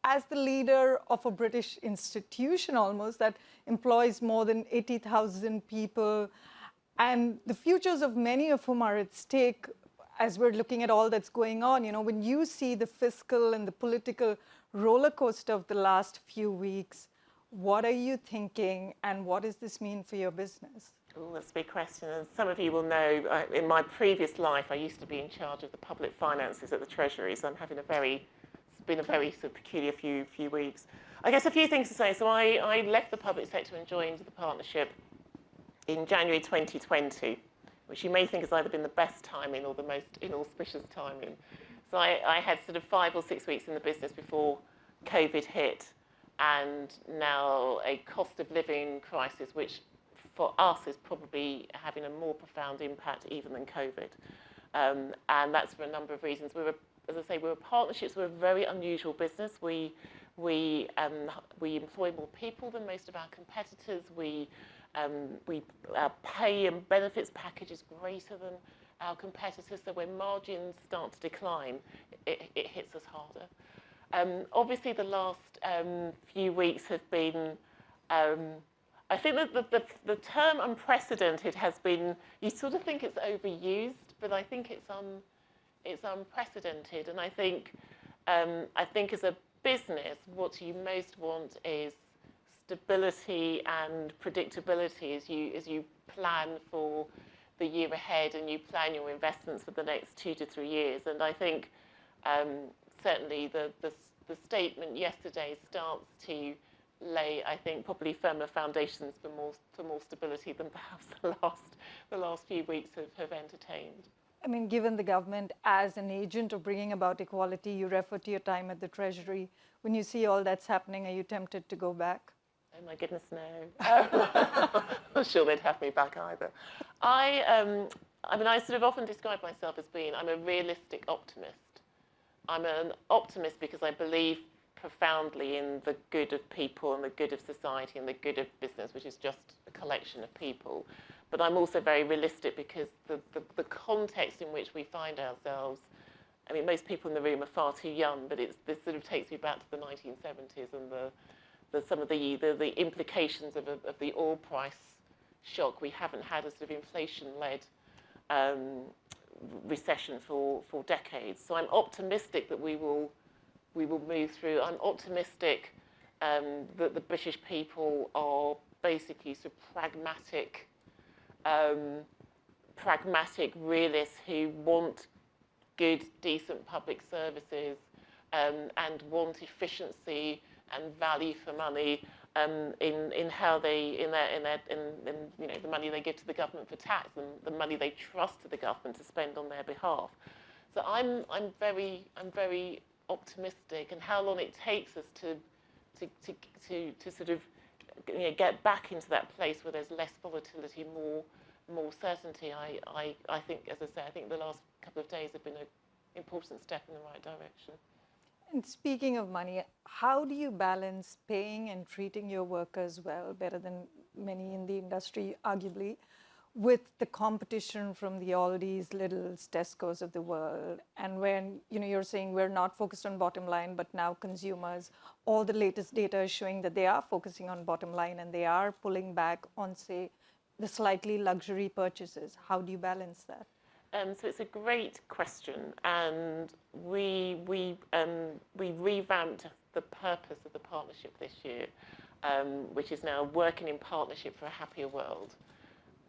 as the leader of a British institution almost that employs more than 80,000 people, and the futures of many of whom are at stake as we're looking at all that's going on, when you see the fiscal and the political roller coaster of the last few weeks, what are you thinking and what does this mean for your business? Oh, that's a big question. And some of you will know, in my previous life, I used to be in charge of the public finances at the Treasury, so it's been a very sort of peculiar few weeks. I guess a few things to say. So I left the public sector and joined the partnership in January 2020, which you may think has either been the best timing or the most inauspicious timing. So I had sort of 5 or 6 weeks in the business before COVID hit, and now a cost of living crisis, which for us is probably having a more profound impact even than COVID. And that's for a number of reasons. As I say, we're partnerships. We're a very unusual business. We employ more people than most of our competitors. Our pay and benefits package is greater than our competitors. So when margins start to decline, it hits us harder. Obviously, the last few weeks have been. I think that the term unprecedented has been. You sort of think it's overused, but I think it's unprecedented. And I think as a business, what you most want is stability and predictability as you plan for the year ahead and you plan your investments for the next 2 to 3 years. And I think certainly the statement yesterday starts to lay, I think, probably firmer foundations for more stability than perhaps the last few weeks have entertained. I mean, given the government as an agent of bringing about equality, you refer to your time at the Treasury. When you see all that's happening, are you tempted to go back? Oh my goodness, no. I'm not sure they'd have me back either. I sort of often describe myself as being, I'm a realistic optimist. I'm an optimist because I believe profoundly in the good of people and the good of society and the good of business, which is just a collection of people. But I'm also very realistic because the context in which we find ourselves, I mean, most people in the room are far too young, but this sort of takes me back to the 1970s and some of the implications of the oil price shock. We haven't had a sort of inflation-led recession for decades. So I'm optimistic that we will move through. I'm optimistic that the British people are basically sort of pragmatic realists who want good, decent public services and want efficiency and value for money in how they the money they give to the government for tax and the money they trust to the government to spend on their behalf. So I'm very optimistic, and how long it takes us to sort of get back into that place where there's less volatility, more certainty. I think, as I say, I think the last couple of days have been an important step in the right direction. And speaking of money, how do you balance paying and treating your workers well, better than many in the industry, arguably, with the competition from the Aldis, Lidls, Tesco's of the world? And when you're saying we're not focused on bottom line, but now consumers, all the latest data is showing that they are focusing on bottom line and they are pulling back on, say, the slightly luxury purchases. How do you balance that? So it's a great question, and we revamped the purpose of the partnership this year, which is now working in partnership for a happier world,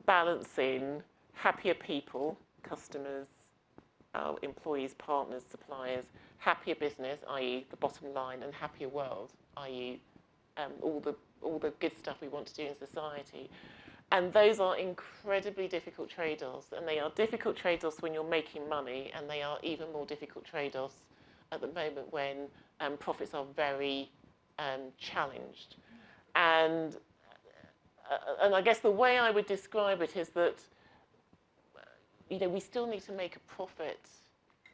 balancing happier people, customers, our employees, partners, suppliers, happier business, i.e. the bottom line, and happier world, i.e. all the good stuff we want to do in society. And those are incredibly difficult trade-offs, and they are difficult trade-offs when you're making money, and they are even more difficult trade-offs at the moment when profits are very challenged. And I guess the way I would describe it is that we still need to make a profit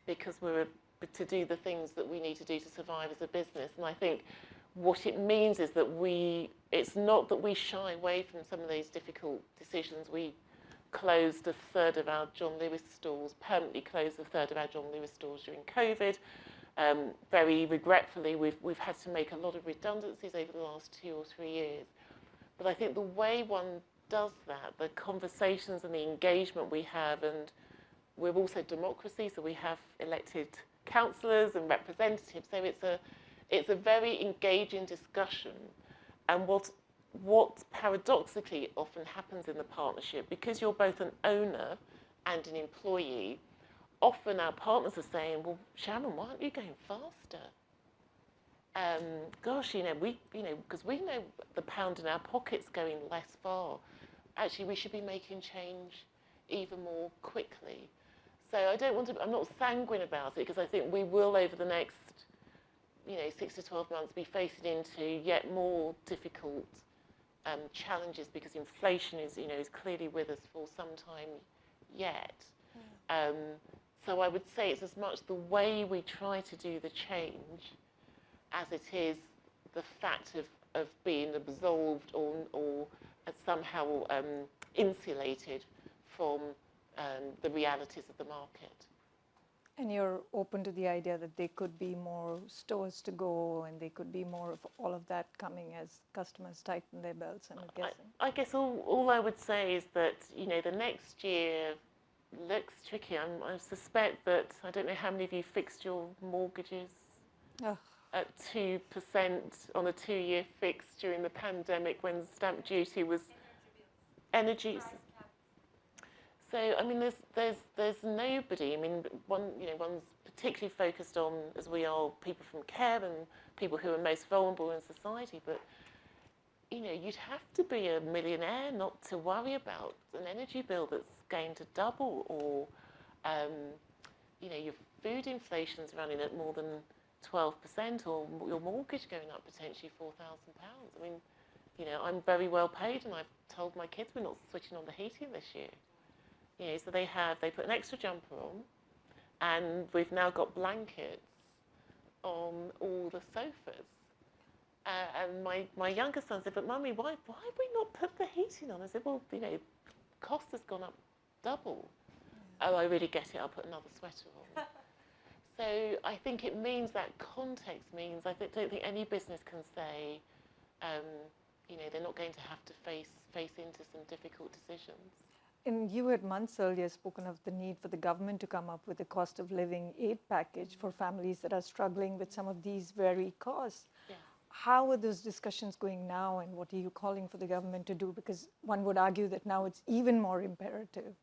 because we're to do the things that we need to do to survive as a business. And I think what it means is that it's not that we shy away from some of those difficult decisions. We closed a third of our John Lewis stores, permanently closed a third of our John Lewis stores during COVID. Very regretfully, we've had to make a lot of redundancies over the last 2 or 3 years. But I think the way one does that, the conversations and the engagement we have, and we're also democracy, so we have elected councillors and representatives, so it's a very engaging discussion. And what paradoxically often happens in the partnership, because you're both an owner and an employee, often our partners are saying, well, Sharon, why aren't you going faster? Gosh, because we know the pound in our pocket's going less far. Actually, we should be making change even more quickly. So I'm not sanguine about it, because I think we will, over the next, 6 to 12 months, be facing into yet more difficult challenges, because inflation is clearly with us for some time yet. So I would say it's as much the way we try to do the change as it is the fact of being absolved or somehow insulated from the realities of the market. And you're open to the idea that there could be more stores to go, and there could be more of all of that coming as customers tighten their belts, I'm guessing. I guess all I would say is that, the next year looks tricky. I suspect that, I don't know how many of you fixed your mortgages at 2% on a 2-year fix during the pandemic when stamp duty was energy. So, there's nobody. One's particularly focused on, as we are, people from care and people who are most vulnerable in society. But, you'd have to be a millionaire not to worry about an energy bill that's going to double, or, your food inflation's running at more than 12%, or your mortgage going up potentially £4,000. I'm very well paid, and I've told my kids we're not switching on the heating this year. So they put an extra jumper on, and we've now got blankets on all the sofas. And my younger son said, but Mummy, why have we not put the heating on? I said, well, cost has gone up double. Oh, I really get it, I'll put another sweater on. So I think it means that context means, don't think any business can say, they're not going to have to face into some difficult decisions. And you had months earlier spoken of the need for the government to come up with a cost of living aid package for families that are struggling with some of these very costs. Yes. How are those discussions going now, and what are you calling for the government to do? Because one would argue that now it's even more imperative.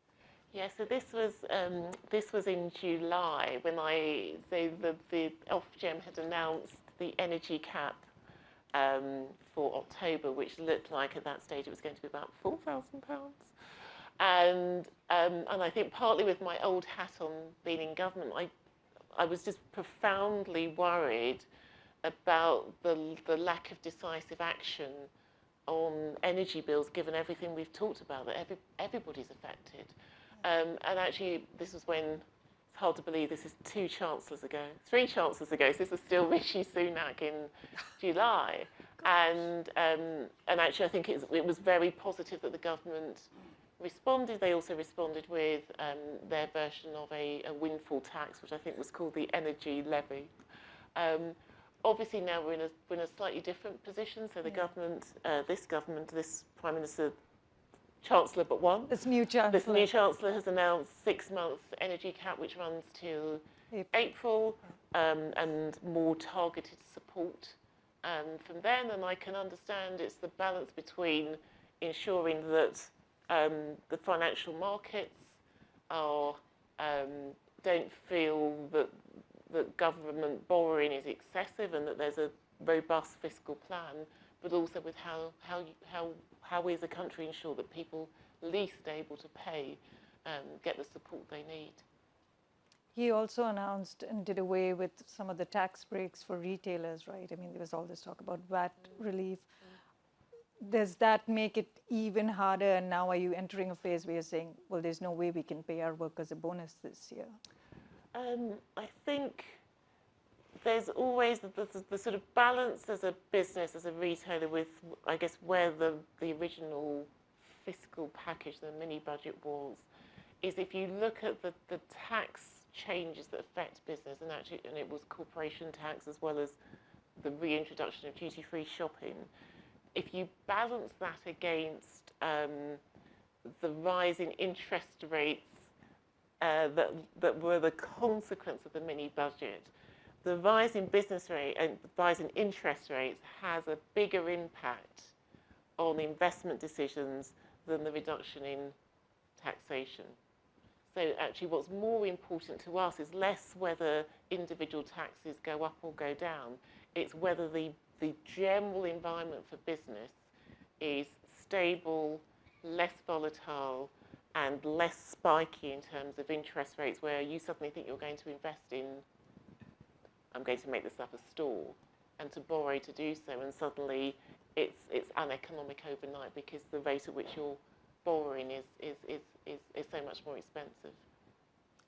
Yeah, so this was in July when the Ofgem had announced the energy cap for October, which looked like at that stage it was going to be about £4,000. And I think partly with my old hat on being in government, I was just profoundly worried about the lack of decisive action on energy bills, given everything we've talked about, that everybody's affected. And actually, this was when, it's hard to believe, this is 3 chancellors ago, so this was still Rishi Sunak in July. And actually, I think it was very positive that the government responded. They also responded with their version of a windfall tax, which I think was called the energy levy. Obviously now we're in a slightly different position. So the government, this Prime Minister, Chancellor but one. This new Chancellor has announced 6-month energy cap, which runs till April, and more targeted support from then. And I can understand it's the balance between ensuring that the financial markets don't feel that government borrowing is excessive, and that there's a robust fiscal plan, but also with how we as a country ensure that people least able to pay get the support they need. He also announced and did away with some of the tax breaks for retailers, right? There was all this talk about VAT relief. Does that make it even harder? And now are you entering a phase where you're saying, well, there's no way we can pay our workers a bonus this year? I think there's always the sort of balance as a business, as a retailer, with, I guess, where the original fiscal package, the mini budget was, is if you look at the tax changes that affect business, and it was corporation tax as well as the reintroduction of duty-free shopping. If you balance that against the rise in interest rates that were the consequence of the mini budget, the rise in business rate and the rise in interest rates has a bigger impact on investment decisions than the reduction in taxation. So actually what's more important to us is less whether individual taxes go up or go down. It's whether the general environment for business is stable, less volatile, and less spiky in terms of interest rates, where you suddenly think you're going to invest in, I'm going to make this up, a store, and to borrow to do so, and suddenly it's uneconomic overnight because the rate at which you're borrowing is so much more expensive.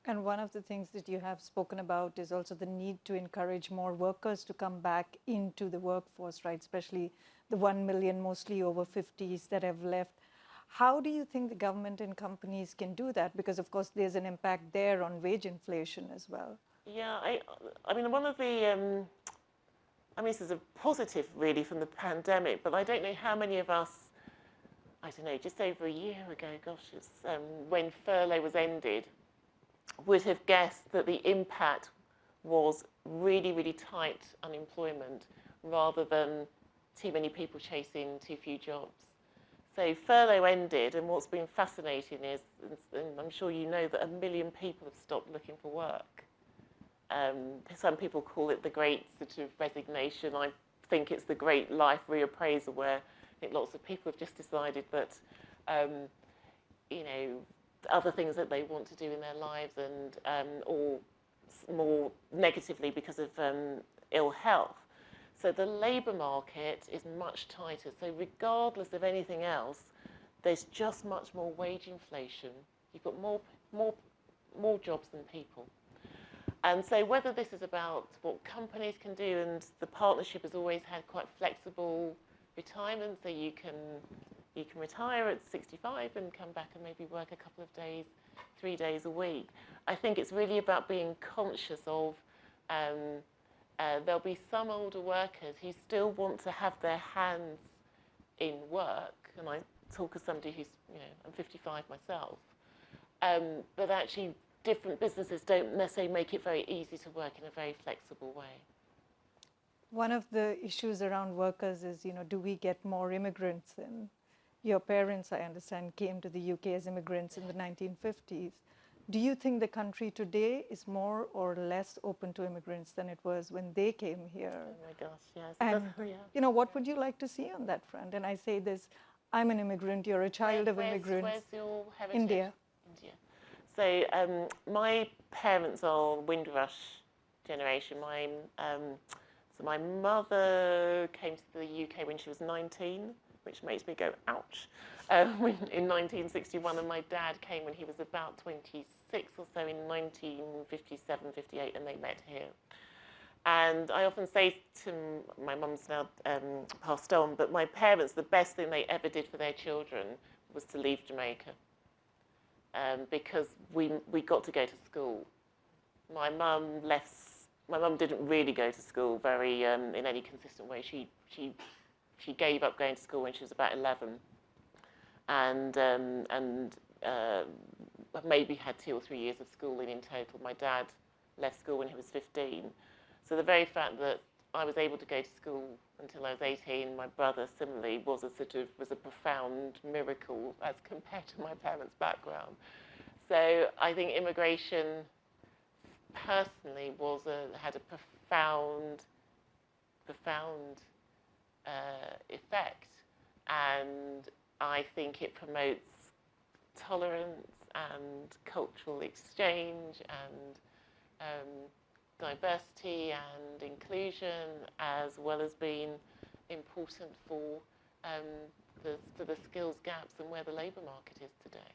And one of the things that you have spoken about is also the need to encourage more workers to come back into the workforce, right? Especially the 1 million, mostly over 50s, that have left. How do you think the government and companies can do that? Because, of course, there's an impact there on wage inflation as well. Yeah, I mean, one of the, I mean, this is a positive, really, from the pandemic, but I don't know how many of us, I don't know, just over a year ago, gosh, it's when furlough was ended, would have guessed that the impact was really, really tight unemployment rather than too many people chasing too few jobs. So furlough ended, and what's been fascinating is, and I'm sure you know, that 1 million people have stopped looking for work. Some people call it the great sort of resignation. I think it's the great life reappraisal, where I think lots of people have just decided that, you know, other things that they want to do in their lives, and or more negatively because of ill health. So the labour market is much tighter. So regardless of anything else, there's just much more wage inflation. You've got more jobs than people. And so whether this is about what companies can do, and the partnership has always had quite flexible retirement, so you can retire at 65 and come back and maybe work a couple of days, 3 days a week. I think it's really about being conscious of there'll be some older workers who still want to have their hands in work, and I talk as somebody who's, you know, I'm 55 myself, but actually different businesses don't necessarily make it very easy to work in a very flexible way. One of the issues around workers is, you know, do we get more immigrants in? Your parents, I understand, came to the UK as immigrants in the 1950s. Do you think the country today is more or less open to immigrants than it was when they came here? Oh my gosh, yes. And, you know, what would you like to see on that front? And I say this, I'm an immigrant, you're a child of immigrants. Where's your heritage? India. India. So my parents are Windrush generation. So my mother came to the UK when she was 19, which makes me go, ouch, in 1961, and my dad came when he was about 26 or so in 1957, 58, and they met here. And I often say to my mum's now passed on, but my parents, the best thing they ever did for their children was to leave Jamaica, because we got to go to school. My mum didn't really go to school very in any consistent way. She gave up going to school when she was about 11, and maybe had 2 or 3 years of schooling in total. My dad left school when he was 15. So the very fact that I was able to go to school until I was 18, my brother similarly, was a profound miracle as compared to my parents' background. So I think immigration personally had a profound effect, and I think it promotes tolerance and cultural exchange and diversity and inclusion, as well as being important for the skills gaps and where the labour market is today.